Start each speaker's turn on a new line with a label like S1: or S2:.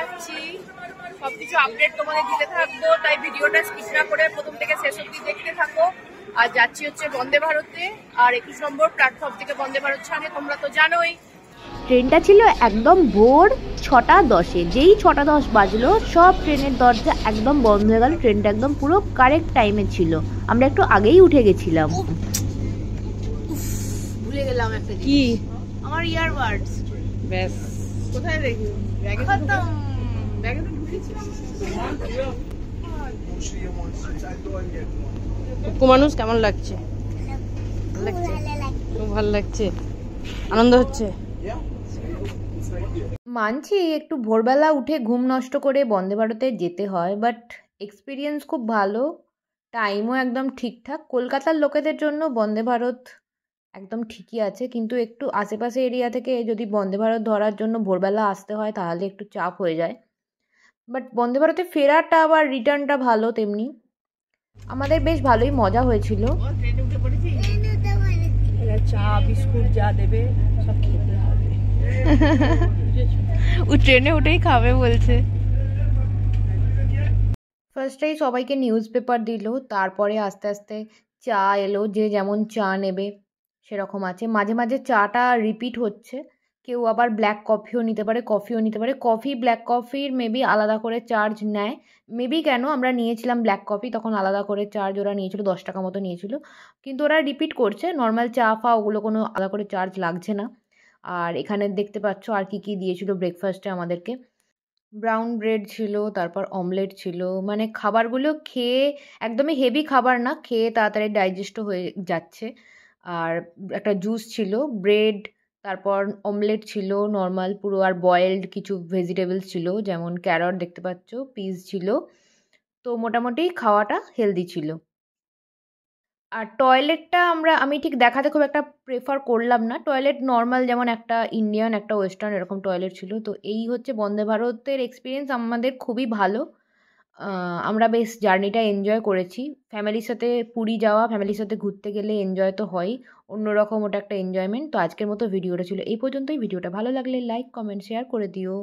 S1: যাচ্ছি, সবকিছু আপডেট তোমাদের দিতে থাকবো, তাই ভিডিওটা স্কিপ না করে প্রথম থেকে শেষ অবধি দেখতে থাকো। আর যাচ্ছি হচ্ছে বন্দে ভারতে, আর 21 নম্বর প্ল্যাটফর্ম থেকে বন্দে ভারত ছাড়ে, তোমরা তো জানোই।
S2: ট্রেনটা ছিল একদম ভোর 6:10-এ। যেই 6:10 বাজলো সব ট্রেনের দরজা একদম বন্ধ হয়ে গেল। ট্রেনটা একদম পুরো কারেক্ট টাইমে ছিল, আমরা একটু আগেই উঠে গেছিলাম।
S1: ভুলে গেলাম একটা
S2: কি?
S1: আমার ইয়ারবাডস।
S2: ব্যাস,
S1: কোথায় রেখে? ব্যাগে খতম। ব্যাগে তো ঢুকেছি।
S2: কুকু মানুষ কেমন লাগছে? ভালো লাগছে, আনন্দ হচ্ছে। মানছি একটু ভোরবেলা উঠে ঘুম নষ্ট করে বন্দে ভারতে যেতে হয়, বাট এক্সপিরিয়েন্স খুব ভালো, টাইমও একদম ঠিকঠাক। কলকাতার লোকেদের জন্য বন্দে ভারত একদম ঠিকই আছে, কিন্তু একটু আশেপাশে এরিয়া থেকে যদি বন্দে ভারত ধরার জন্য ভোরবেলা আসতে হয় তাহলে একটু চাপ হয়ে যায়। বাট বন্দে ভারতে ফেরাটা আবার রিটার্নটা ভালো তেমনি। আমাদের বেশ ভালোই মজা হয়েছিল।
S1: ট্রেনে উঠে পড়েছি, চা বিস্কুট যা দেবে সব খেতে হবে।
S2: ও ট্রেনে উঠেই খাবে বলছে। ফার্স্টেই সবাইকে নিউজ পেপার দিল, তারপরে আস্তে আস্তে চা এলো, যে যেমন চা নেবে সেরকম আছে। মাঝে মাঝে চাটা রিপিট হচ্ছে, কেউ আবার ব্ল্যাক কফিও নিতে পারে, কফিও নিতে পারে। কফি, ব্ল্যাক কফির মেবি আলাদা করে চার্জ নেয়, মেবি কেন, আমরা নিয়েছিলাম ব্ল্যাক কফি, তখন আলাদা করে চার্জ ওরা নিয়েছিল, 10 টাকা মতো নিয়েছিল। কিন্তু ওরা রিপিট করছে, নর্মাল চা ফা ওগুলো কোনো আলাদা করে চার্জ লাগছে না। আর এখানে দেখতে পাচ্ছ আর কি কি দিয়েছিল ব্রেকফাস্টে আমাদেরকে। ব্রাউন ব্রেড ছিল, তারপর অমলেট ছিল, মানে খাবারগুলো খেয়ে একদমই হেভি খাবার না, খেয়ে তাড়াতাড়ি ডাইজেস্টও হয়ে যাচ্ছে। আর একটা জুস ছিল, ব্রেড, তারপর অমলেট ছিল নর্মাল পুরো, আর বয়েলড কিছু ভেজিটেবলস ছিল, যেমন ক্যারট দেখতে পাচ্ছ, পিস ছিল। তো মোটামুটি খাওয়াটা হেলদি ছিল। আর টয়লেটটা আমি ঠিক দেখাতে খুব একটা প্রেফার করলাম না। টয়লেট নর্মাল, যেমন একটা ইন্ডিয়ান একটা ওয়েস্টার্ন এরকম টয়লেট ছিল। তো এই হচ্ছে বন্দে ভারতের এক্সপিরিয়েন্স আমাদের খুবই ভালো। আমরা বেশ জার্নিটা এনজয় করেছি। ফ্যামিলির সাথে পুরী যাওয়া, ফ্যামিলির সাথে ঘুরতে গেলে এনজয় তো হয়ই, অন্যরকম ওটা একটা এনজয়মেন্ট। তো আজকের মতো ভিডিওটা ছিল এই পর্যন্তই। ভিডিওটা ভালো লাগলে লাইক কমেন্ট শেয়ার করে দিও।